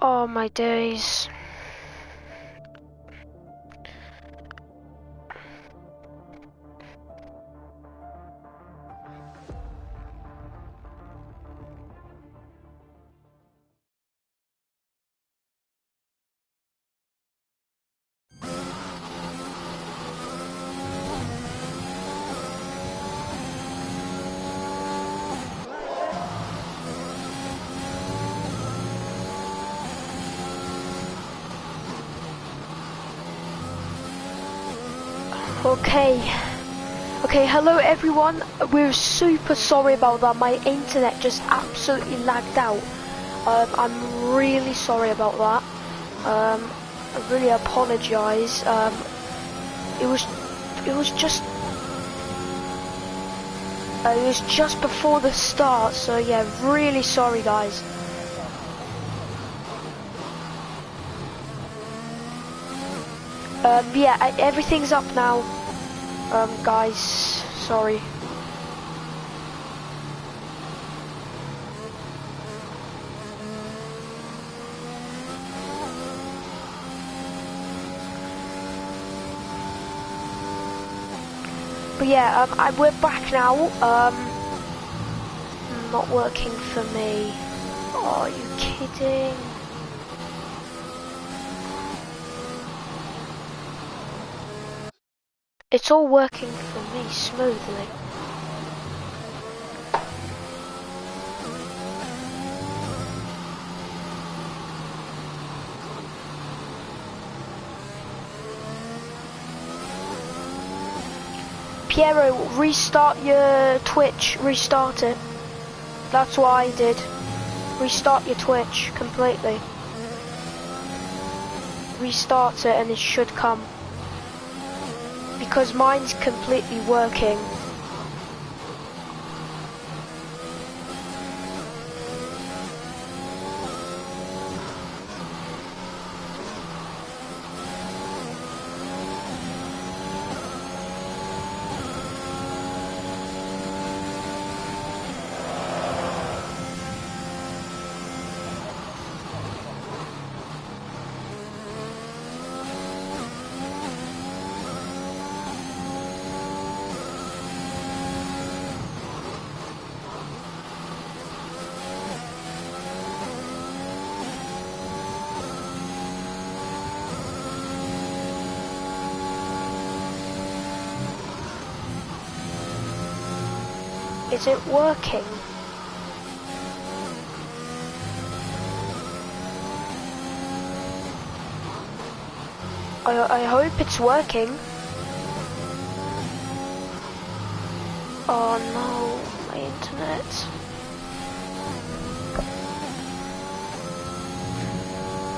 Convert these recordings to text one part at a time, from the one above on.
Oh my days. Okay, hello everyone. We're super sorry about that. My internet just absolutely lagged out. I'm really sorry about that. I really apologize. It was just before the start, so yeah, really sorry guys. Yeah, everything's up now. Guys, sorry. But yeah, we're back now. Not working for me. Oh, are you kidding? It's all working for me smoothly. Piero, restart your Twitch, restart it. That's what I did. Restart your Twitch completely. Restart it and it should come. Because mine's completely working. Is it working? I hope it's working. Oh no, my internet.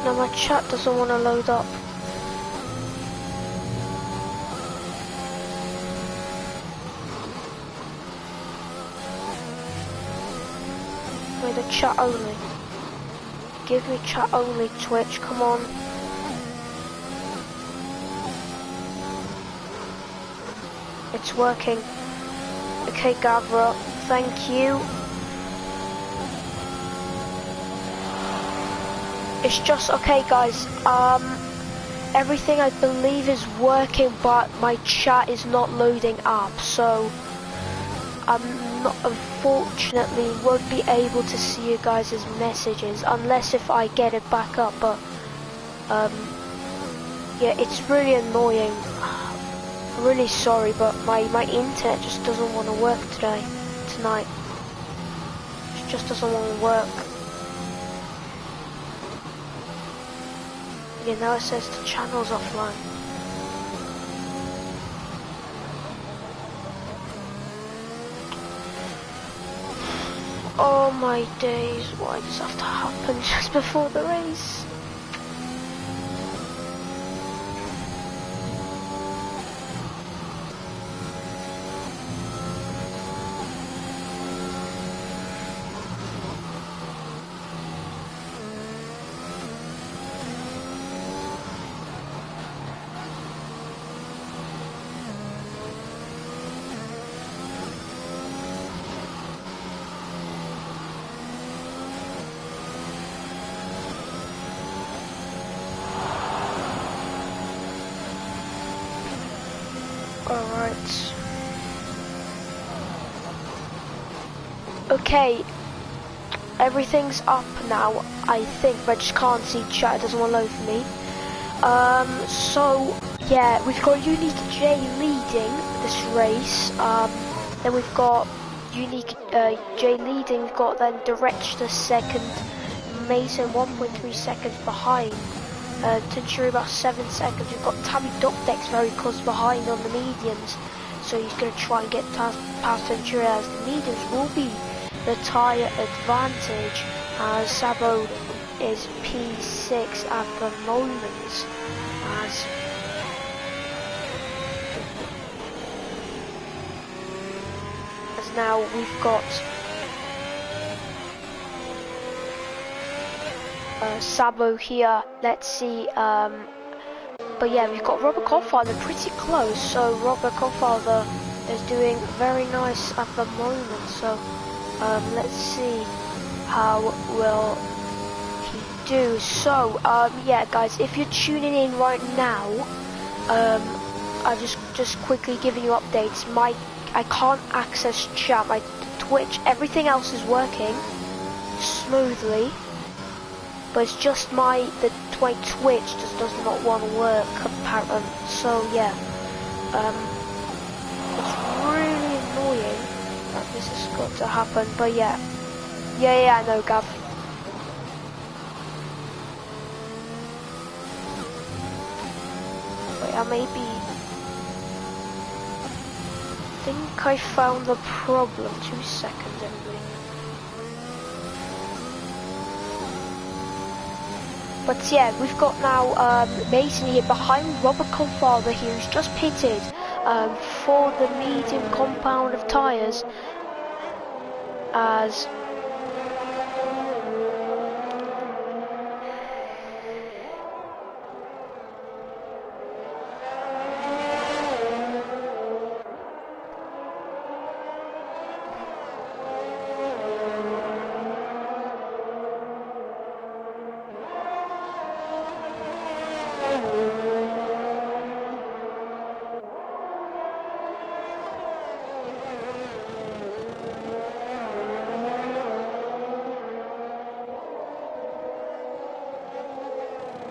No, my chat doesn't want to load up. Wait, the chat only. Give me chat only, Twitch, come on. It's working. Okay, Gavra, thank you. It's just, okay guys, everything I believe is working, but my chat is not loading up, so unfortunately won't be able to see you guys' messages unless if I get it back up, but yeah, it's really annoying. I'm really sorry, but my internet just doesn't want to work tonight. It just doesn't want to work. Yeah, now it says the channel's offline. Oh my days, why does that have to happen just before the race? Alright. Okay. Everything's up now, I think, but I just can't see chat, it doesn't want to load for me. So, yeah, we've got Unique J leading this race. Then we've got Unique J leading, we've got then Director second, Mason 1.3 seconds behind. Tenturi about 7 seconds. We've got Tammy Dopdex very close behind on the mediums, so he's going to try and get past Tenturi, as the mediums will be the tyre advantage, as Sabo is P6 at the moment, as now we've got Sabo here. Let's see, but yeah, we've got Robert Godfather pretty close, so Robert Godfather is doing very nice at the moment, so let's see how will he do. So yeah guys, if you're tuning in right now, I'm just quickly giving you updates. I can't access chat, my Twitch, everything else is working smoothly, but it's just my Twitch just does not want to work apparently. So yeah, it's really annoying that this has got to happen, but yeah, I know, Gav. Wait, I think I found the problem. 2 seconds, everybody. But yeah, we've got now Mason here behind Robert Godfather here, who's just pitted for the medium compound of tyres, as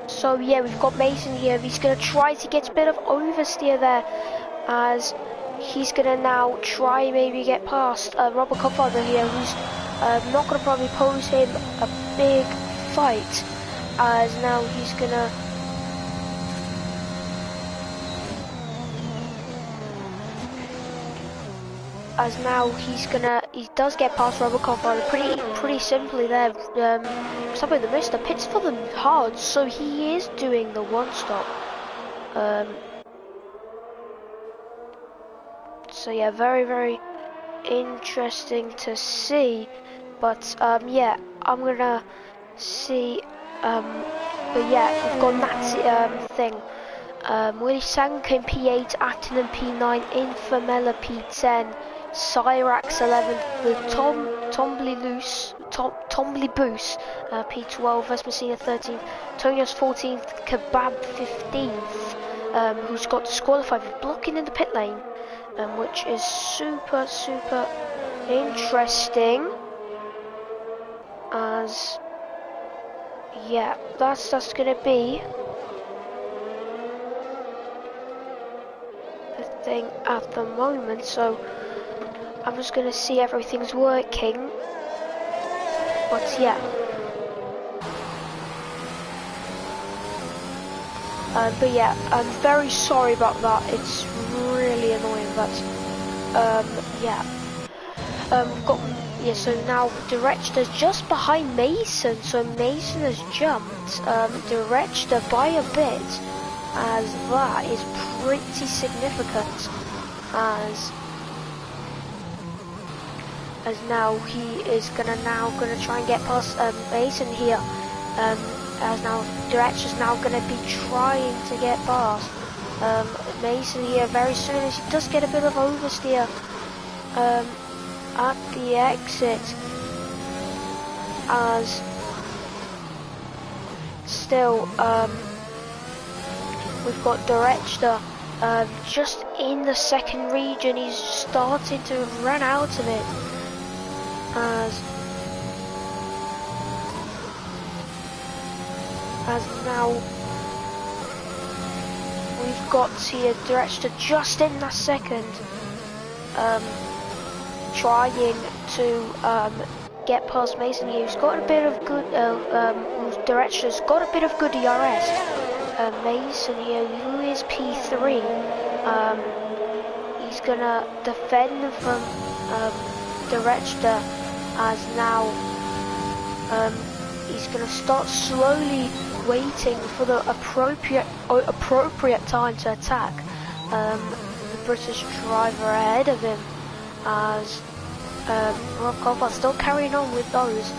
so yeah, we've got Mason here. He's going to try to get a bit of oversteer there, as he's going to now try maybe get past Robert Godfather here, who's not going to probably pose him a big fight, as now he's going to he does get past Robert Godfather pretty simply there. Somebody the Mister pits for the hard, so he is doing the one stop. So yeah, very interesting to see. But yeah, I'm gonna see. But yeah, we've got that thing. Willie Sanka in P8, Acton P9, Infamella P10, Cyrax 11th with Tombly Boos P12, Vesmacina 13th, Tonios 14th, Kebab 15th, who's got disqualified for blocking in the pit lane, which is super interesting, as yeah, that's gonna be the thing at the moment. So I'm just gonna see everything's working, but yeah, I'm very sorry about that. It's really annoying, but yeah, we've got so now Director just behind Mason, so Mason has jumped Director by a bit, as that is pretty significant, as now he is gonna try and get past Mason here, as now Director's now gonna be trying to get past Mason here very soon, as he does get a bit of oversteer at the exit, as still we've got Director just in the second region. He's starting to run out of it. As now we've got here Director just in the second, trying to get past Mason here. Who's got a bit of good, Director's got a bit of good DRS. Mason here, who is P3, he's gonna defend from Director, as now he's gonna start slowly waiting for the appropriate time to attack the British driver ahead of him, as Rob Copper still carrying on with those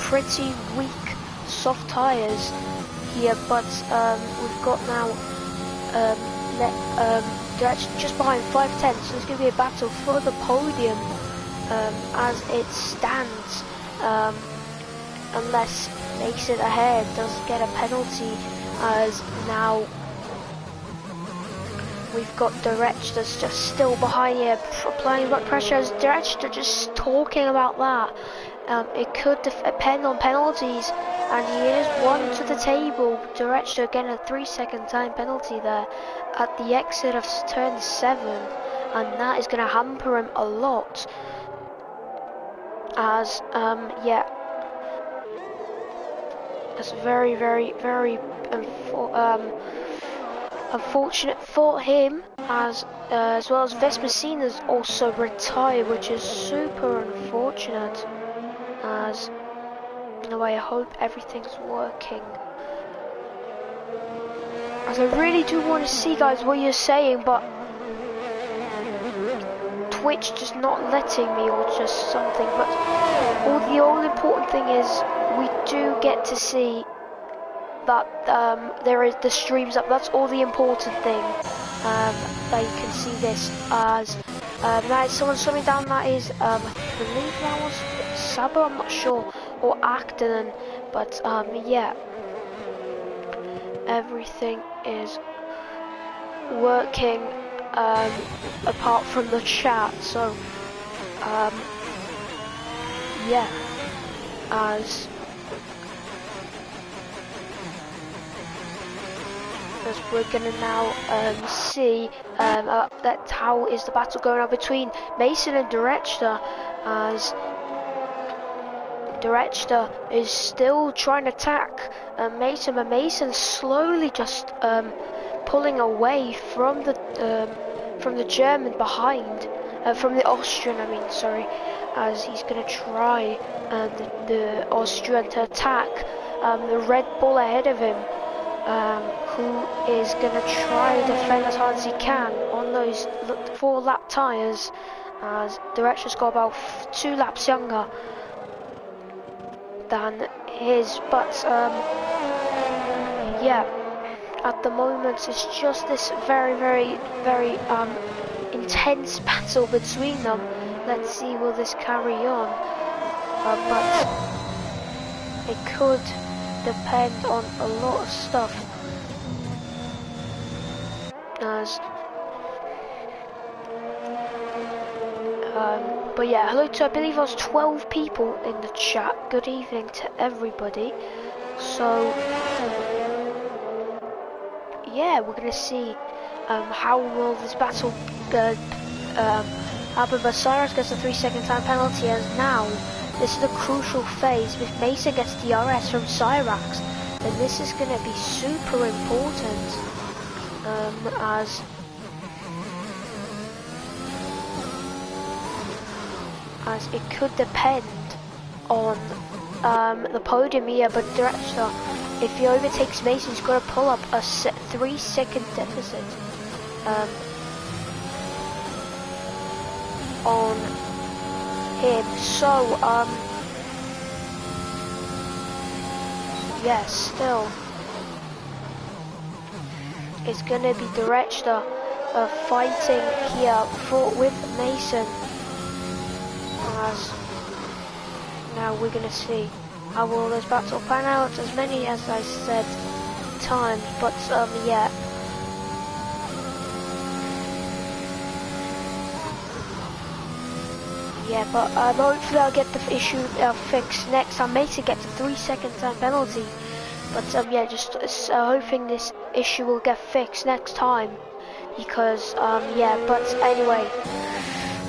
pretty weak soft tyres here, but we've got now they're actually just behind 5-10, so there's going to be a battle for the podium as it stands, unless Mason ahead doesn't get a penalty, as now we've got Director's just still behind here, applying back pressure, as Director just talking about that. It could depend on penalties, and he is one to the table. Director getting a 3-second time penalty there at the exit of turn 7, and that is going to hamper him a lot, as yeah, that's very unfortunate for him, as well as Vespertina's also retired, which is super unfortunate, as no, I hope everything's working. As I really do want to see, guys, what you're saying, but Twitch just not letting me, or just something. But the all important thing is we do get to see that there is the streams up. That's all the important thing. That you can see this, as that is someone swimming down. That is I believe that was Sabo, I'm not sure, or Acton, but yeah, everything is working apart from the chat, so yeah, as we're gonna now see that how is the battle going on between Mason and Director, as Director is still trying to attack Mason, but Mason slowly just pulling away from the German behind, from the Austrian, I mean, sorry, as he's going to try the Austrian to attack the Red Bull ahead of him, who is going to try to defend as hard as he can on those 4-lap tyres, as Director's got about 2 laps younger than his, but yeah, at the moment it's just this very intense battle between them. Let's see, will this carry on, but it could depend on a lot of stuff, as but yeah, hello to, I believe, I was 12 people in the chat. Good evening to everybody. So yeah, we're gonna see how will this battle happen. But Cyrus gets a 3-second time penalty, as now this is a crucial phase. If Mason gets DRS from Cyrax, then this is gonna be super important, as it could depend on the podium here, but Director, if he overtakes Mason, he's got to pull up a 3-second deficit on him. So yeah, still it's gonna be Director fighting here with Mason. As now we're gonna see how will this battle pan out, as many as I said times, but yeah, yeah, but hopefully I'll get the issue fixed next time. Mason gets a 3-second time penalty. But yeah, just hoping this issue will get fixed next time. Because yeah, but anyway,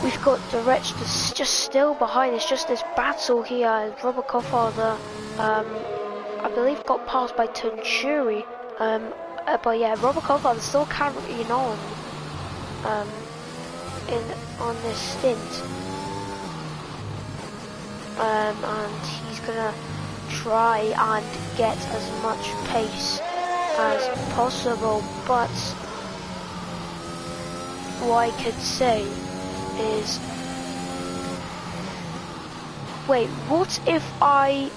we've got the wretch that's just still behind. It's just this battle here. Robert Koffather, I believe, got passed by Tanturi. But yeah, Robert Koffather still carrying on on this stint. And he's gonna try and get as much pace as possible, but what I could say is, wait, what if I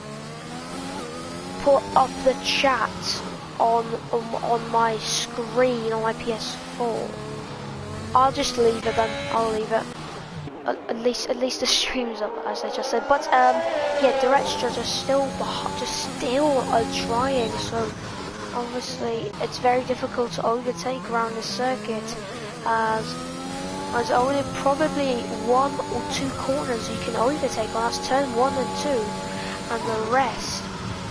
put up the chat on my screen on my PS4? I'll just leave it then. I'll leave it. At least the stream's up, as I just said. But yeah, the Wretched are still trying. So obviously it's very difficult to overtake around this circuit, as only probably 1 or 2 corners you can overtake. Well, that's turn 1 and 2, and the rest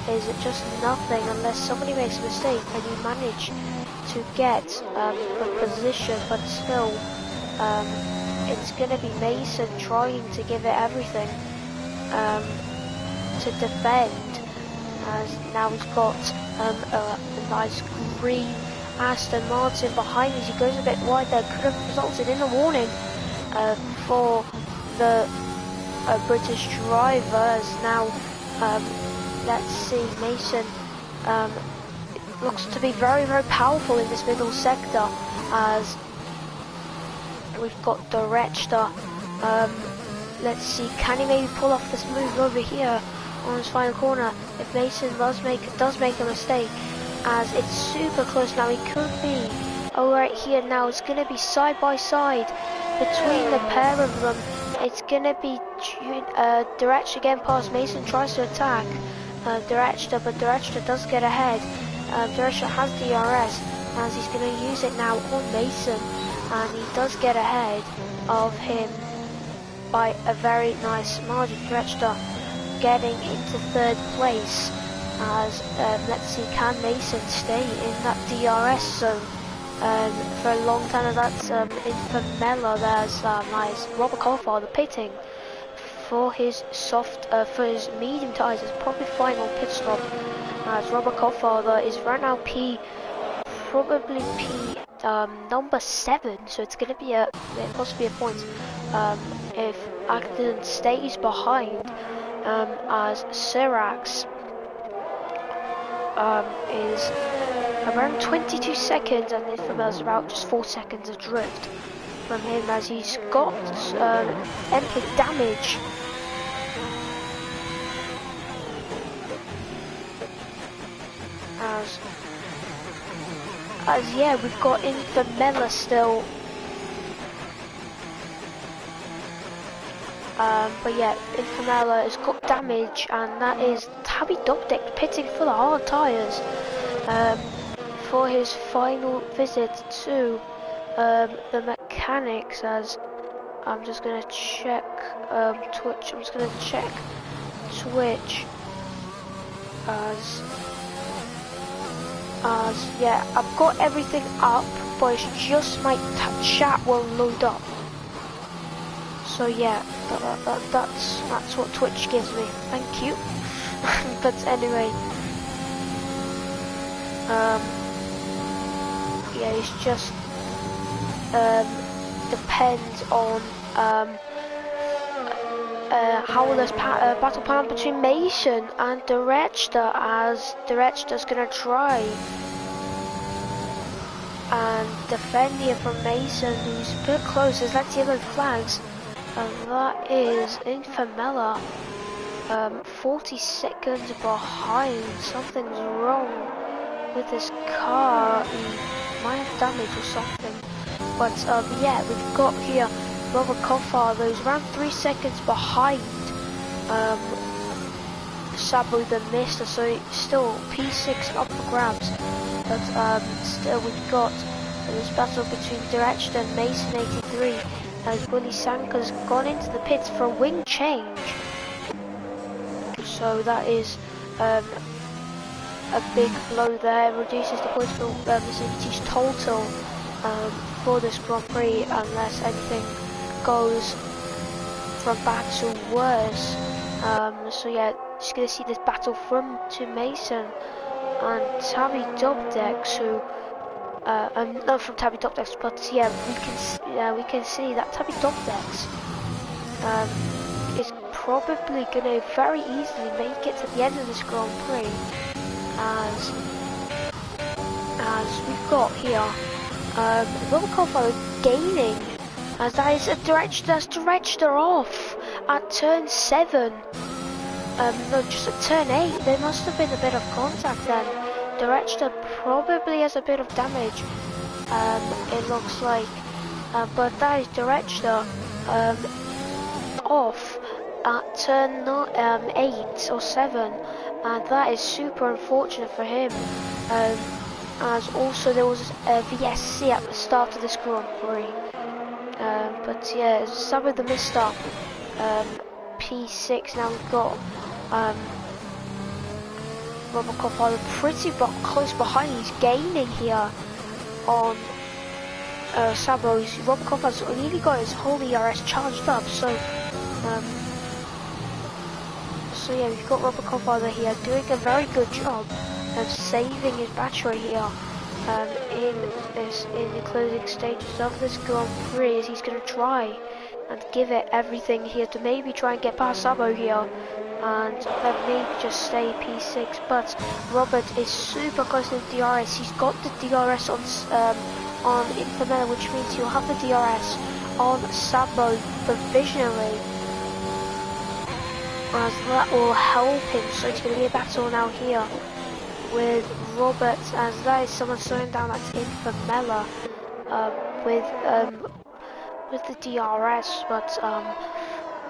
is just nothing unless somebody makes a mistake and you manage to get the position. But still, it's going to be Mason trying to give it everything to defend, as now he's got a nice green Aston Martin behind as he goes a bit wide. There could have resulted in a warning for the British driver, as now let's see, Mason looks to be very, very powerful in this middle sector, as we've got the Wretchter. Let's see, can he maybe pull off this move over here on his final corner? If Mason does make a mistake, as it's super close now, he could be. Oh, right here now, it's going to be side by side between the pair of them. It's going to be Director again past Mason, tries to attack Director, but Director does get ahead. Director has DRS, as he's going to use it now on Mason, and he does get ahead of him by a very nice margin. Director getting into 3rd place, as let's see, can Mason stay in that DRS zone for a long time? As that's Infamella. There's nice Robert Koffather pitting for his for his medium tyres, his probably final pit stop, as Robert Koffather is right now probably number 7, so it's going to be possibly a point if Acton stays behind, as Sirax is around 22 seconds, and Infamella's about just 4 seconds adrift from him, as he's got empty damage. As yeah, we've got Infamella still. But yeah, Infamella has got damage, and that is Tabby Dubdeck pitting for the hard tyres for his final visit to the mechanics. As I'm just going to check Twitch. I'm just going to check Twitch as yeah, I've got everything up, but it's just my chat won't load up. So yeah, that's what Twitch gives me. Thank you. But anyway, yeah, it's just depends on how this battle plan between Mason and Director, as Director's gonna try and defend here from Mason, who's a bit close. As that's yellow flags, and that is Infamella 40 seconds behind. Something's wrong with this car. He might have damage or something. But yeah, we've got here Robert Koffather, who's around 3 seconds behind Sabo the Mister, so still P6 up for grabs. But still we've got this battle between Direction and Mason 83, as Willie Sanka's gone into the pits for a wing change. So that is a big blow there. It reduces the points for Mercedes' total for this Grand Prix unless anything goes from bad to worse. So yeah, just gonna see this battle from to Mason and Tabby Dubdex, who not from Tabby Dubdex, but yeah, we can see that Tabby Dubdex is probably gonna very easily make it to the end of this Grand Prix, as we've got here Robocop gaining, as that is stretched her off at turn 7. No, just at turn 8. There must have been a bit of contact then. Director probably has a bit of damage, it looks like, but that is Director off at turn 8 or 7, and that is super unfortunate for him, as also there was a VSC at the start of this Grand Prix. But yeah, some of the misstart, P6. Now we've got Robocop pretty close behind. He's gaining here on Sabo. Robocop has nearly got his whole ERS charged up, so yeah, we've got Robocop here doing a very good job of saving his battery here in the closing stages of this Grand Prix, as he's going to try and give it everything here to maybe try and get past Sabo here and then maybe just stay P6. But Robert is super close to the DRS. He's got the DRS on Infamela, which means he'll have the DRS on Sabo provisionally, as that will help him. So it's going to be a battle now here with Robert, as that is someone slowing down at Infamela with the DRS, but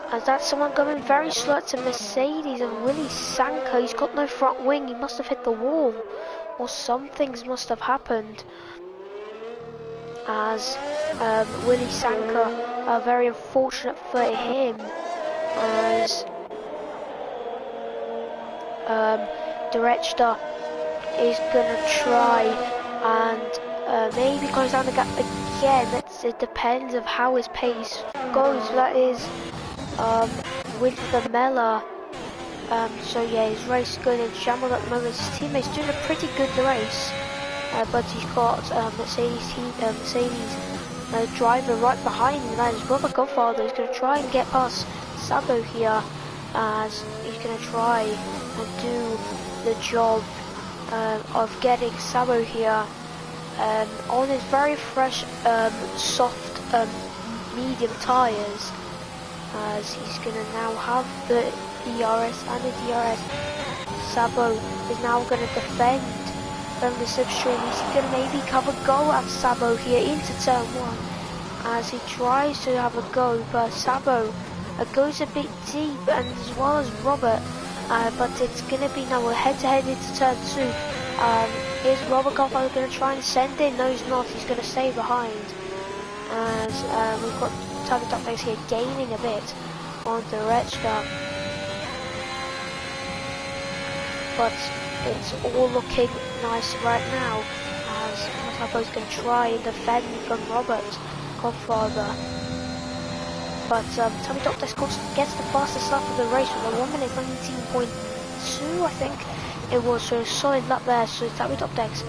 as that's someone going very slow to Mercedes and Willie Sanka. He's got no front wing. He must have hit the wall, or some things must have happened, as Willie Sanka, very unfortunate for him, as Director is gonna try and maybe goes down the gap again. It depends of how his pace goes. That is with the Mela. So yeah, his race is going in shambles at the moment. His teammate's doing a pretty good race, but he's got Mercedes driver right behind him. That is Robert Godfather. He's going to try and get past Sabo here, as he's going to try and do the job of getting Sabo here on his very fresh soft medium tyres, as he's going to now have the ERS and the DRS. Sabo is now going to defend from the slipstream. He's going to maybe have a go at Sabo here into turn 1, as he tries to have a go, but Sabo goes a bit deep, and as well as Robert, but it's going to be now a head-to-head into turn 2. Is Robert Godfather going to try and send in? No, he's not. He's going to stay behind, as we've got Tabby Dubdex here gaining a bit on the Rechka, but it's all looking nice right now, as Sabo's going to try and defend from Robert Godfather. But Tabby Dubdex gets the fastest lap of the race with a 1 minute 19.2, I think it was, so a solid lap there. So Tabby Dubdex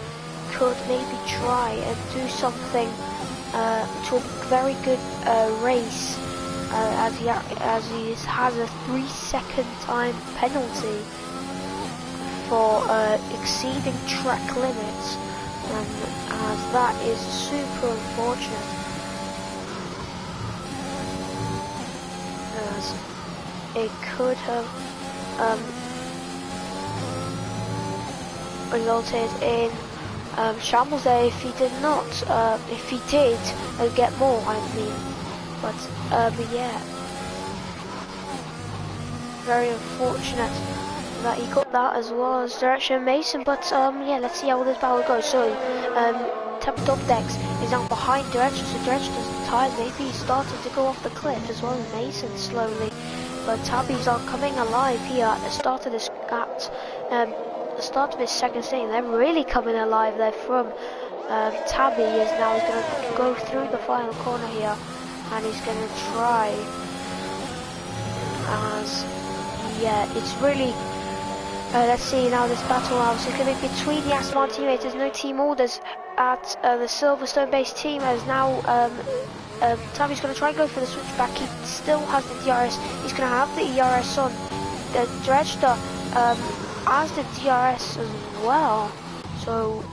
could maybe try and do something to a very good race, as he has a 3-second time penalty for exceeding track limits, as that is super unfortunate, as it could have resulted in shambles there if he did not, if he did get more, I mean, but yeah, very unfortunate that he got that, as well as Direction Mason. But yeah, let's see how this battle goes. So Tabby Dubdex is now behind Director, so Director's tired. Maybe he's starting to go off the cliff as well as Mason slowly. But Tabby's are coming alive here at the start of this the start of his second stage. They're really coming alive. They're from Tabby is now going to go through the final corner here, and he's going to try. As yeah, it's really. Let's see now this battle obviously going to be between the Aston Martin teammates. There's no team orders at the Silverstone based team as now Tabby's going to try and go for the switchback. He still has the DRS. He's going to have the ERS on. The Dredger has the DRS as well. So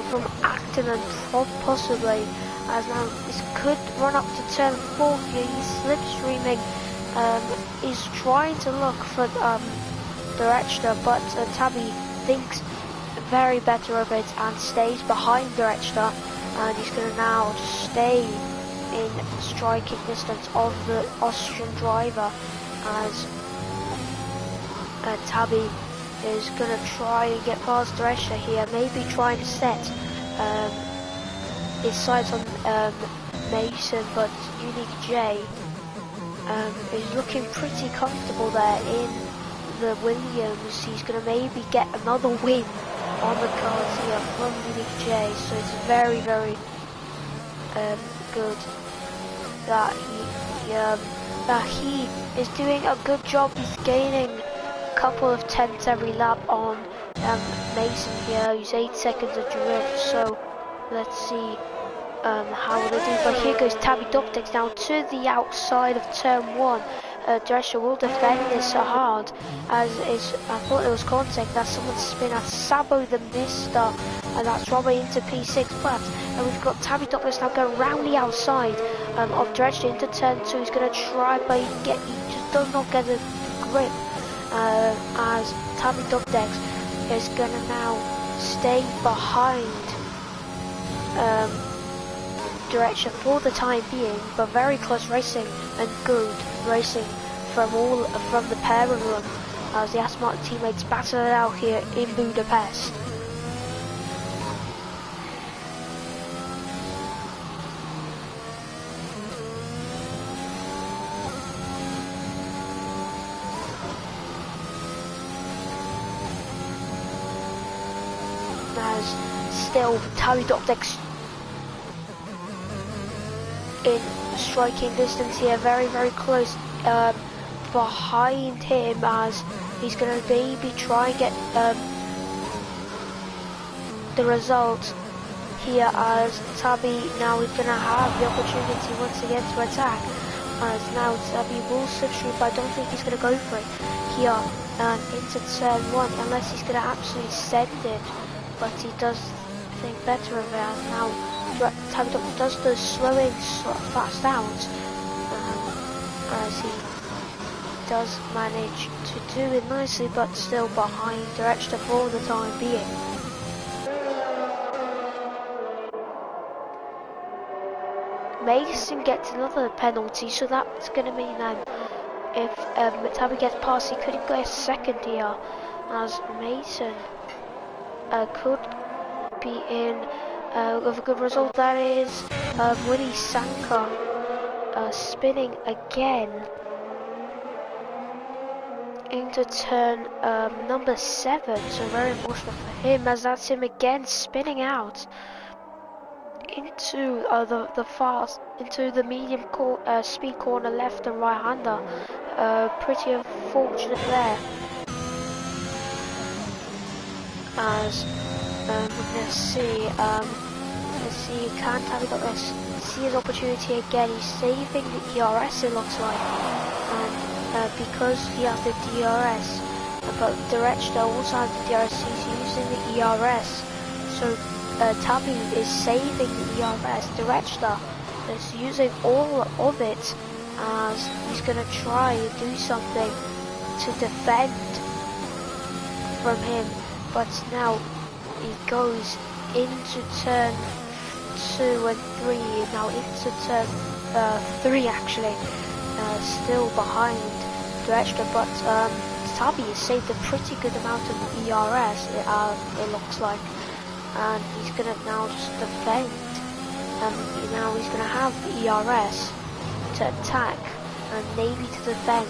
from Acton and possibly as now this could run up to turn 4 here. He's slipstreaming. He's trying to look for Director, but Tabby thinks very better of it and stays behind Director, and he's going to now stay in striking distance of the Austrian driver as Tabby is going to try and get past Director here, maybe trying to set his sights on Mason, but Unique J is looking pretty comfortable there in the Williams. He's going to maybe get another win on the cards here from Unique J, so it's very good that he is doing a good job. He's gaining a couple of tenths every lap on Mason here. He's 8 seconds adrift, so let's see how they do. But here goes Tabby Dubdex now to the outside of turn 1. Drescher will defend this hard, as I thought it was contact that someone's spin at Sabo the Mister, and that's Robert into P6, but we've got Tabby Dubdex now going round the outside of Drescher into turn 2. He's going to try, but he just does not get the grip, as Tabby Dubdex is going to now stay behind Direction for the time being, but very close racing and good racing from the pair of them as the Aston Martin teammates battle it out here in Budapest. As still Tabby Dubdex in striking distance here, very close behind him, as he's going to maybe try and get the result here, as Tabby now is going to have the opportunity once again to attack, as now Tabby will slipstream, but I don't think he's going to go for it here into turn 1 unless he's going to absolutely send it, but he does think better of it, as now Tabby does the slowing fast out, as he does manage to do it nicely, but still behind Director for the time being. Mason gets another penalty, so that's going to mean if Tabby gets past, he could get a second here, as Mason could be in with a good result. That is Willie Sanka spinning again into turn number 7, so very unfortunate for him, as that's him again spinning out into the medium speed corner left and right hander. Pretty unfortunate there, as let's see, can Tabby Dubdex see his opportunity again? He's saving the ERS, it looks like, and because he has the DRS, but Director also has the DRS, he's using the ERS, so Tabby is saving the ERS. Director is using all of it, as he's going to try and do something to defend from him, but now he goes into turn 2 and 3, now into turn 3 actually, still behind Director, but Tabby has saved a pretty good amount of ERS, it looks like, and he's gonna now just defend. Now he's gonna have the ERS to attack and maybe to defend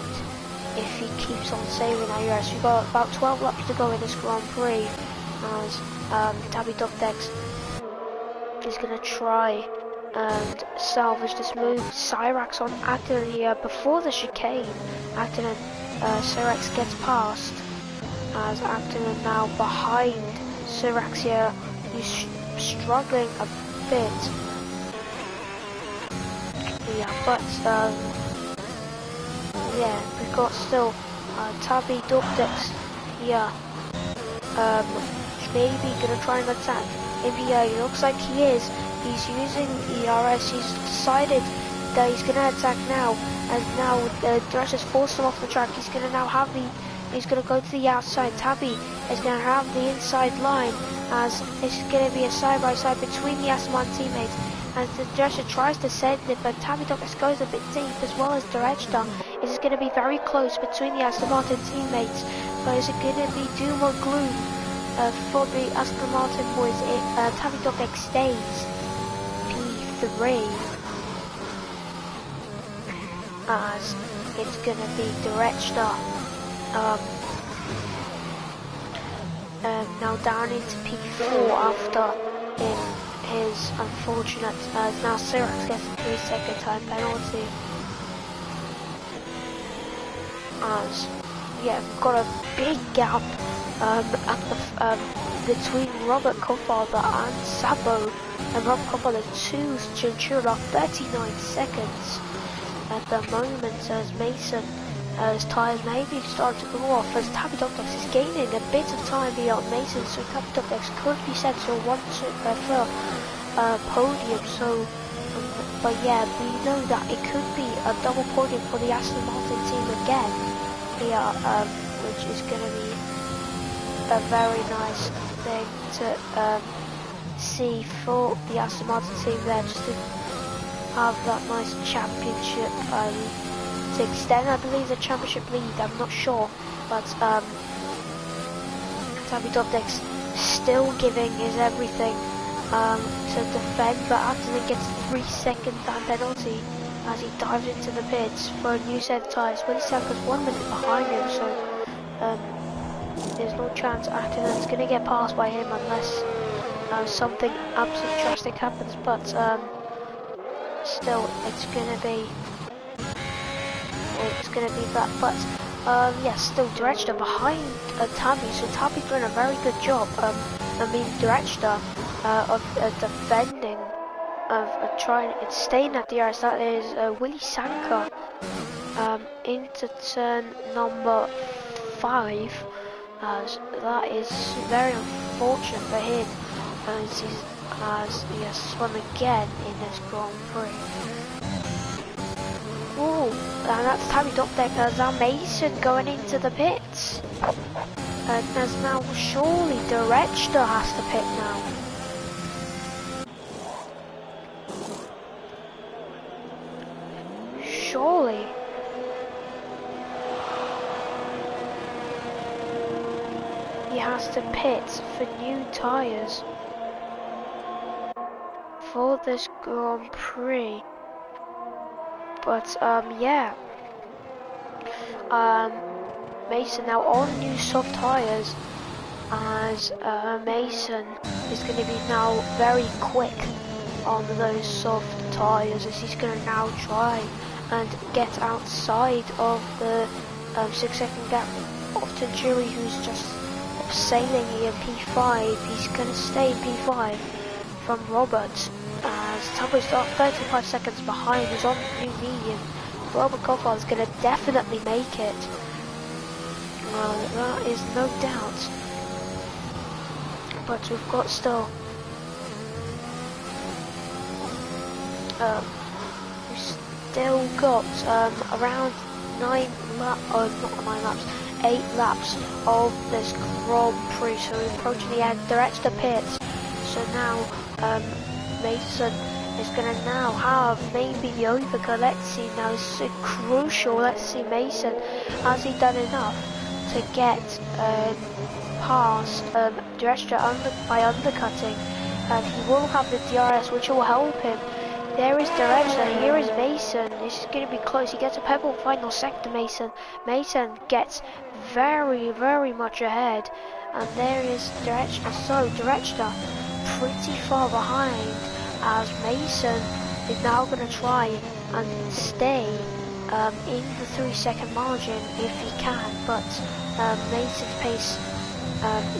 if he keeps on saving that ERS. We've got about 12 laps to go in this Grand Prix as Tabby Dubdex is gonna try and salvage this move. Cyrax on Acton here before the chicane. Acton Cyrax gets past as Acton now behind Cyrax here, who's struggling a bit. Yeah, but yeah, we've got still Tabby Dubdex here. Maybe gonna try and attack. Maybe it looks like he is. He's using ERS. He's decided that he's gonna attack now, as now the director has forced him off the track. He's gonna now have the. He's gonna go to the outside. Tabby is gonna have the inside line, as it's gonna be a side by side between the Aston Martin teammates. As the director tries to send it, but Tabby Dubdex goes a bit deep, as well as director. It is gonna be very close between the Aston Martin teammates. But is it gonna be doom or gloom? For the Aston Martin boys, Tabby Dubdex stays P3 as it's gonna be Director now down into P4 after his unfortunate now Cyrax gets a 3-second time penalty as yeah, we've got a big gap between Robert Coffather and Sabo, and Robert Coffather 2 Chinchilla 39 seconds at the moment as Mason his tyres maybe starting to go off as Tabby Dubdex is gaining a bit of time beyond Mason, so Tabby Dubdex could be set to a podium. So but yeah, we know that it could be a double podium for the Aston Martin team again here, which is going to be a very nice thing to see for the Aston Martin team there, just to have that nice championship to extend, I believe, the championship lead. I'm not sure, but Tabby Dubdex still giving his everything to defend, but after he gets a 3-second time penalty as he dives into the pits for a new set of tyres. Willie Sanka's 1 minute behind him, so there's no chance Acton's going to get passed by him unless something absolutely drastic happens, but still it's going to be that. But yes, still Director behind Tabby, so Tabby's doing a very good job. Director of defending, of trying, it's staying at the RS. That is Willie Sanka into turn number 5. That is very unfortunate for him, as he has swum again in this Grand Prix. Oh, and that's Tabby Dubdex. There's now Mason going into the pits. And there's now surely Director has to pit now. Surely. He has to pit for new tyres for this Grand Prix. But yeah, Mason now on new soft tyres, as Mason is going to be now very quick on those soft tyres, as he's going to now try and get outside of the 6-second gap of Tajiri, who's just sailing here in P5. He's going to stay in P5 from Robert, as Tabby's 35 seconds behind. He's on new medium. Robert Coffather is going to definitely make it. That is no doubt. But we've got still around 8 laps of this Grand Prix, so we're approaching the end. Director pits, so now Mason is going to now have maybe the overcut. Let's see now, this is crucial. Let's see Mason, has he done enough to get past Drexler by undercutting, and he will have the DRS, which will help him. There is Drexler, here is Mason. This is going to be close. He gets a pebble final sector. Mason gets very, very much ahead, and there is Drexler. So Drexler pretty far behind, as Mason is now going to try and stay in the 3-second margin if he can, but Mason's pace,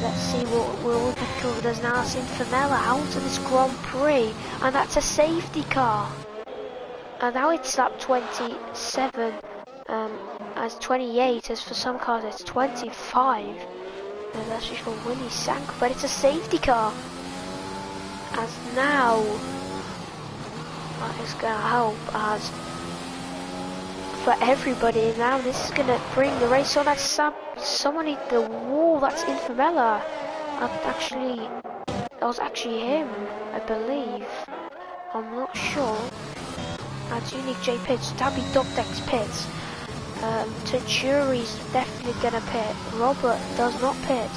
let's see what will be covered. There's now Sinfonella out of this Grand Prix, and that's a safety car. And now it's lap 27, as 28, as for some cars it's 25. And that's just for Willie Sank, but it's a safety car. As now, that is going to help, as for everybody. Now this is going to bring the race on. That's someone hit the wall. That's Infamella. That was actually him, I believe. I'm not sure. That's Unique J pits. Tabby Dogdex pits. Tachuri's definitely going to pit. Robert does not pit.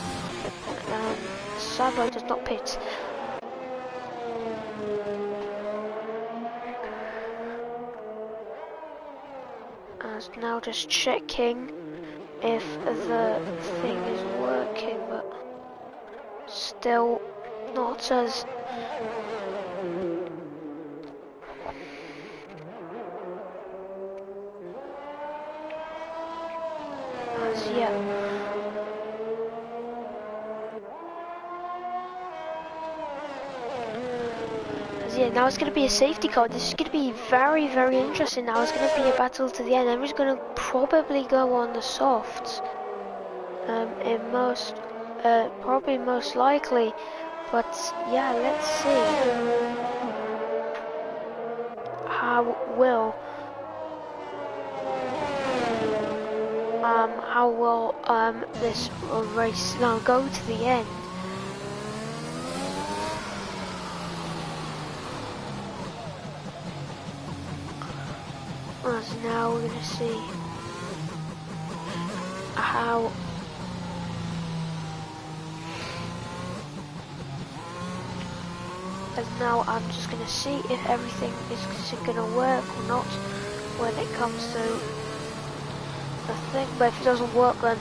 Sabo does not pit. Now just checking if the thing is working, but still not as yet. Yeah, now it's going to be a safety car. This is going to be very, very interesting. Now it's going to be a battle to the end. Everyone's going to probably go on the softs. Probably most likely. But yeah, let's see how will this race now go to the end. So now we're going to see how and now I'm just going to see if everything is going to work or not when it comes to the thing. But if it doesn't work, then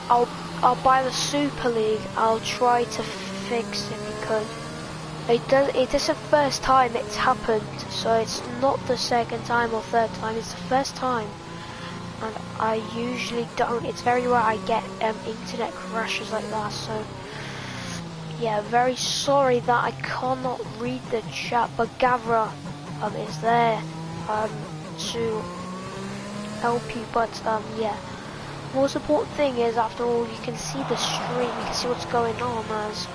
I'll buy the Super League. I'll try to fix it, because it is the first time it's happened, so it's not the second time or third time, it's the first time. And I usually don't, it's very rare I get internet crashes like that, so yeah, very sorry that I cannot read the chat, but Gavra is there to help you. But yeah, most important thing is, after all, you can see the stream, you can see what's going on, as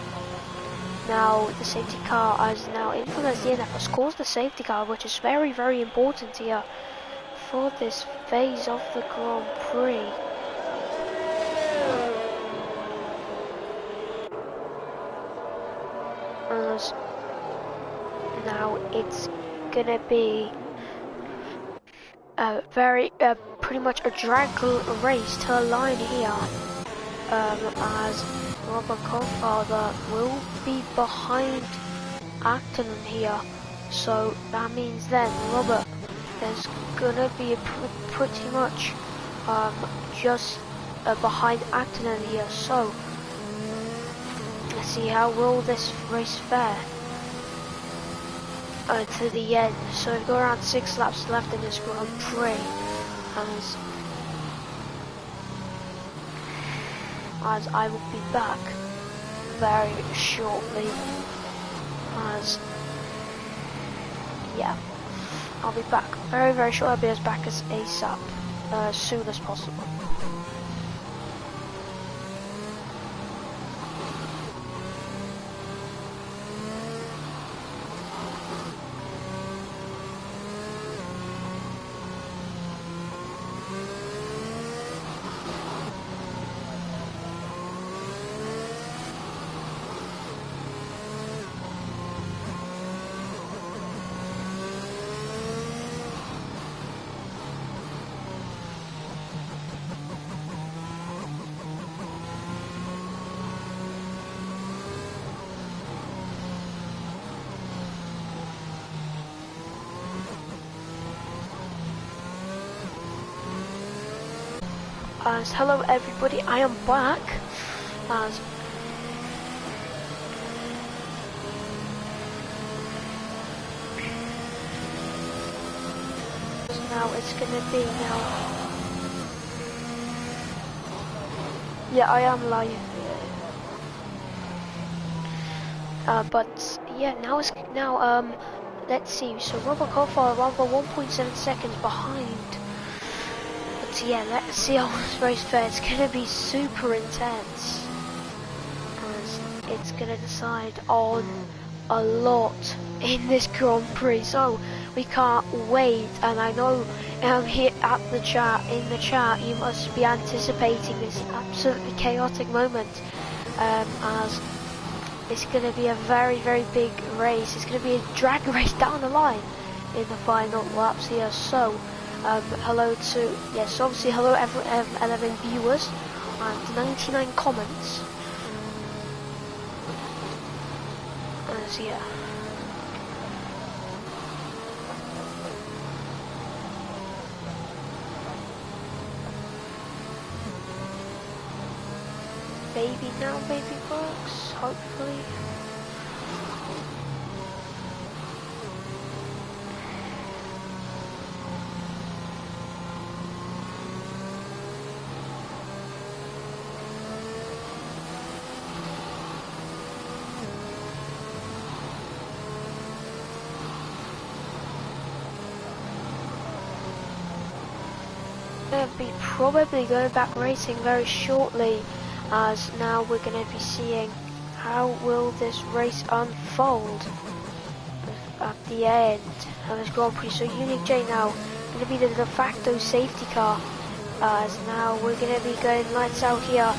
now the safety car as now Infamous DNF has caused the safety car, which is very, very important here for this phase of the Grand Prix. As now it's gonna be a very pretty much a drag race to a line here, as Robert Coldfather will be behind Acton here, so that means then Robert is gonna be pretty much just behind Acton here. So let's see how will this race fare to the end. So we've got around 6 laps left in this Grand Prix, as I will be back very shortly, as yeah, I'll be back very, very shortly. I'll be as back as ASAP, as soon as possible. As hello everybody, I am back. As now it's gonna be now. Yeah, I am live. But yeah, now let's see. So Robert Kofar around for 1.7 seconds behind. But yeah, let's see how this race fares. It's gonna be super intense. As it's gonna decide on a lot in this Grand Prix. So we can't wait. And I know here at the chat, in the chat, you must be anticipating this absolutely chaotic moment. As it's going to be a very, very big race. It's going to be a drag race down the line in the final laps here. So, hello to, yes, obviously hello 11 viewers and 99 comments. As yeah. Maybe now, maybe works, hopefully. We'll be probably going back racing very shortly, as now we're going to be seeing how will this race unfold at the end of this Grand Prix. So Unique J now going to be the de facto safety car, as now we're going to be going lights out here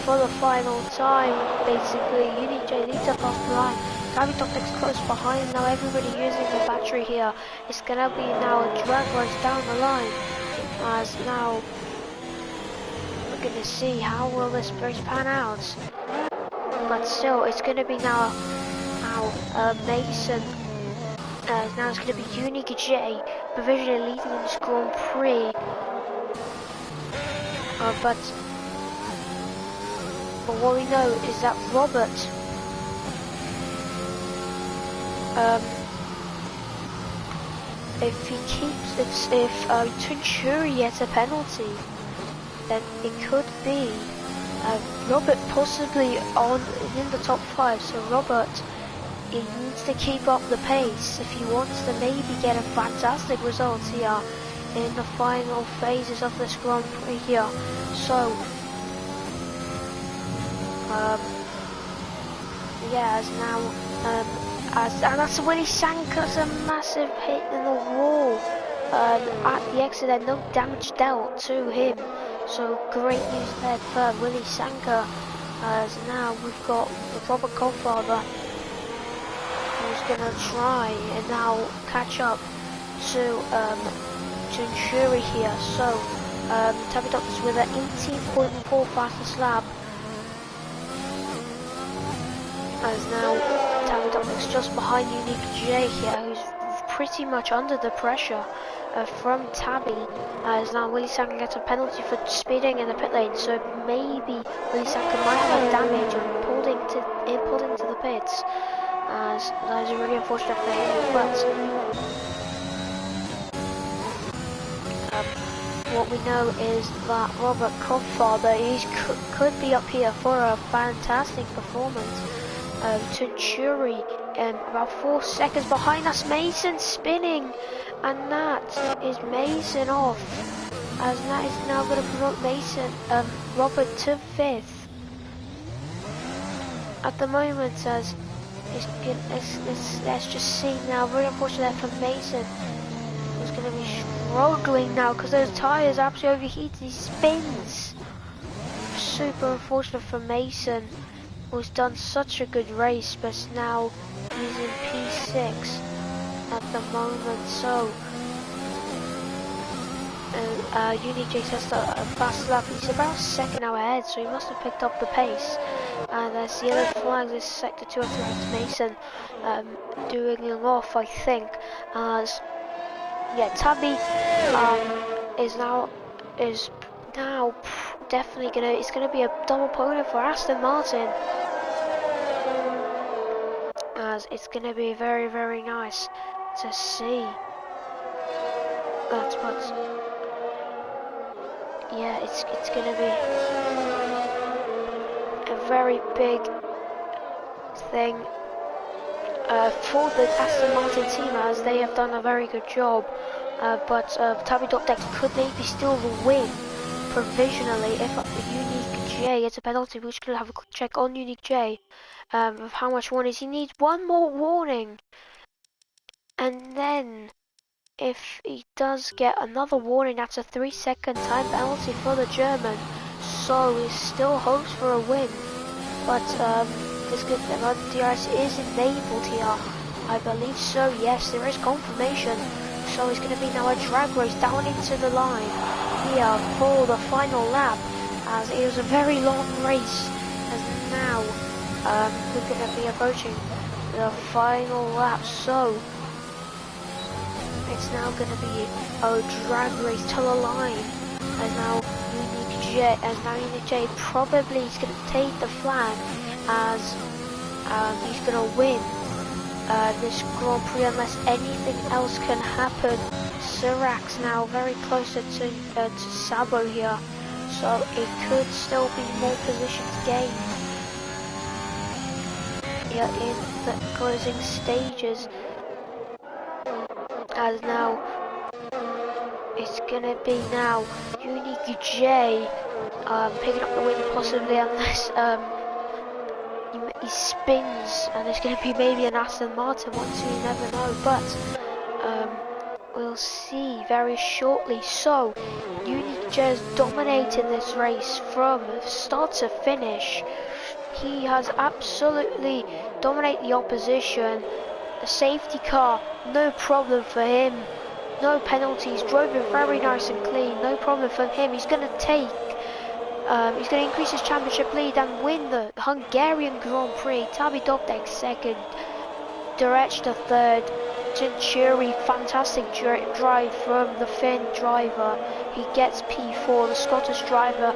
for the final time. Basically, Unique J leads up off the line. Gavra close behind. Now everybody using the battery here. It's going to be now a drag race down the line, as now we're going to see how will this race pan out. But still, it's going to be now Mason. Now it's going to be Unique J provisionally leading in this Grand Prix. But what we know is that Robert if he keeps, if Tuncuri gets a penalty, then it could be Robert possibly in the top 5. So Robert, he needs to keep up the pace if he wants to maybe get a fantastic result here in the final phases of this Grand Prix here. So yeah, as now and that's Willie Sanka's a massive hit in the wall at the exit there, no damage dealt to him. So great news there for Willie Sanka, as now we've got the Robert Godfather who's gonna try and now catch up to Tuncuri here. So Tabby Doctors with an 18.4 fastest lap, as now Tabby Doctors just behind Unique J here, who's pretty much under the pressure from Tabby, as now Willie Sanka gets a penalty for speeding in the pit lane. So maybe Willie Sanka might have had damage and pulled into the pits, as that is really unfortunate for him. But what we know is that Robert Godfather could be up here for a fantastic performance. Tuncuri about 4 seconds behind us. Mason spinning, and that is Mason off, as that is now going to promote Mason Robert to 5th at the moment. As let's just see now, very unfortunate for Mason, who's going to be struggling now because those tyres absolutely overheated. He spins. Super unfortunate for Mason, who's done such a good race, but now using P6 at the moment. So Unique J has a fast lap. He's about a second now ahead, so he must have picked up the pace. And as yellow flags, this sector 2 after Mason doing him off, I think. As yeah, Tabby is now definitely it's gonna be a double podium for Aston Martin, as it's gonna be very, very nice to see. But yeah, it's gonna be a very big thing for the Aston Martin team, as they have done a very good job. But Tabby Dopdex could maybe steal the win provisionally if Unique J gets a penalty. We're just gonna have a quick check on Unique J of how much warnings he needs. One more warning, and then if he does get another warning, that's a 3-second time penalty for the German. So he still hopes for a win, but this good DRS is enabled here. I believe so. Yes, there is confirmation. So it's going to be now a drag race down into the line here for the final lap, as it was a very long race. As now we're going to be approaching the final lap. So it's now going to be a drag race to the line, and now Unique J probably is going to take the flag, as he's going to win this Grand Prix unless anything else can happen. Sirac's now very closer to Sabo here, so it could still be more positions gained here in the closing stages. As now it's gonna be now Unique J picking up the win possibly, unless he spins and it's going to be maybe an Aston Martin one, so you never know, but we'll see very shortly. So Unique J has dominated this race from start to finish. He has absolutely dominated the opposition. The safety car, no problem for him, no penalties, drove it very nice and clean, no problem for him. He's going to take he's going to increase his championship lead and win the Hungarian Grand Prix. Tabby Dopdex second, Direct third, Centuri, fantastic drive from the Finn driver. He gets P4, the Scottish driver,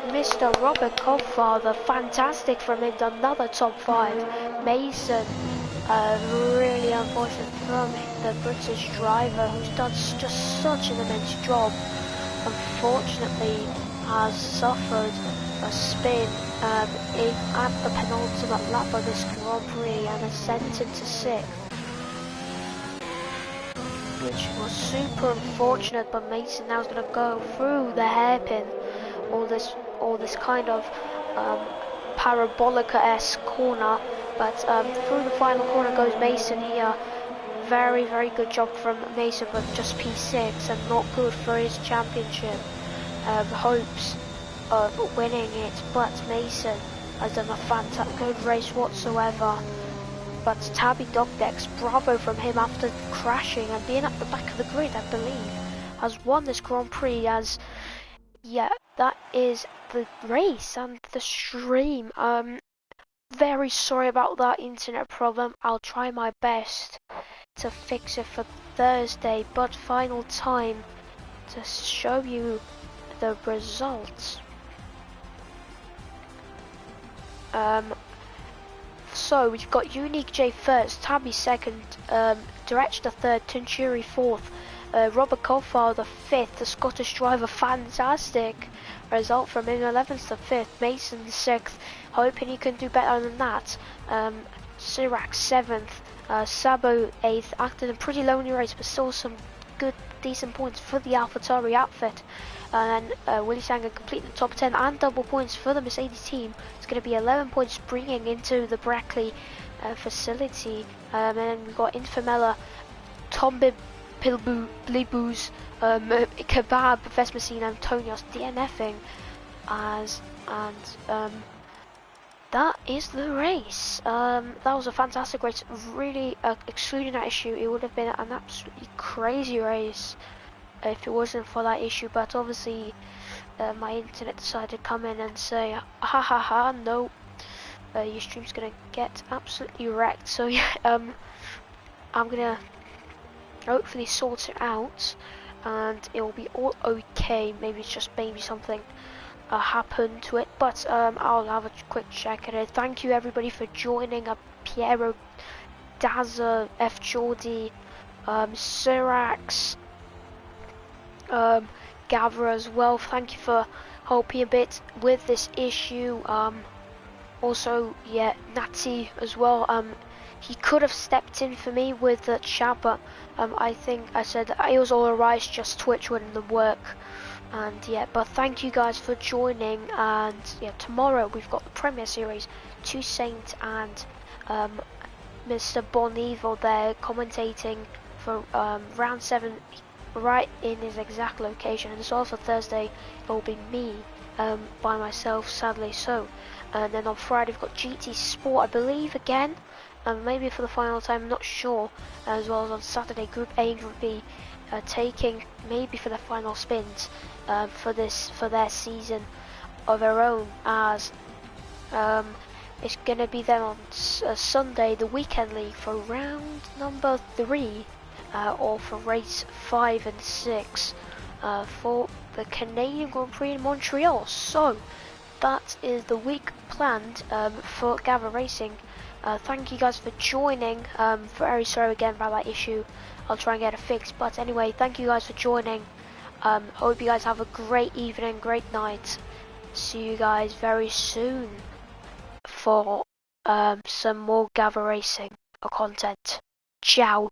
Mr. Robert Coffather, fantastic from him, another top 5. Mason, really unfortunate from the British driver, who's done just such an immense job. Unfortunately, has suffered a spin at the penultimate lap of this Grand Prix and is sent into 6th, which was super unfortunate. But Mason now is going to go through the hairpin, all this kind of parabolica-esque corner, but through the final corner goes Mason here. Very, very good job from Mason, but just P6 and not good for his championship hopes of winning it. But Mason has done a fantastic good race whatsoever. But Tabby Dopdex, bravo from him after crashing and being at the back of the grid, I believe, has won this Grand Prix. As yeah, that is the race and the stream. Very sorry about that internet problem. I'll try my best to fix it for Thursday, but final time to show you the results. So we've got Unique J first, Tabby second, Direct third, Centuri fourth, Robert Coffather fifth, the Scottish driver, fantastic result from him, 11th to 5th, Mason 6th, hoping he can do better than that, Sirac 7th, Sabo 8th, acted a pretty lonely race but still some good decent points for the AlphaTauri outfit, and then Willie Sanger completing the top 10 and double points for the Mercedes team. It's going to be 11 points bringing into the Brackley facility, and then we've got Infamella, Tom Blibus, Kebab, Vesmacine, Antonios DNFing, that is the race. That was a fantastic race. Really, excluding that issue, it would have been an absolutely crazy race if it wasn't for that issue. But obviously, my internet decided to come in and say, ha ha ha, no, your stream's gonna get absolutely wrecked. So yeah, I'm gonna hopefully sort it out and it will be all okay. Maybe it's just something happen to it, but I'll have a quick check at it. Thank you everybody for joining. Piero, Dazza, F. Jordi, Sirax, Gavra as well. Thank you for helping a bit with this issue. Also, yeah, Natty as well. He could have stepped in for me with the chat, but I think I said that it was all alright, just Twitch wouldn't work. And yeah, but thank you guys for joining. And yeah, tomorrow we've got the Premier Series, 2 Saint and Mr. Bon Evil there commentating for round 7 right in his exact location. And so for Thursday it will be me by myself, sadly so. And then on Friday we've got GT Sport, I believe, again, and maybe for the final time, I'm not sure. As well as on Saturday, Group A and Group B taking maybe for the final spins for their season of their own, as it's gonna be then on Sunday, the weekend league for round number 3, or for race 5 and 6 for the Canadian Grand Prix in Montreal. So that is the week planned for Gavra Racing. Thank you guys for joining. Very sorry again about that issue. I'll try and get it fixed. But anyway, thank you guys for joining. Hope you guys have a great evening, great night. See you guys very soon for some more Gavra Racing content. Ciao.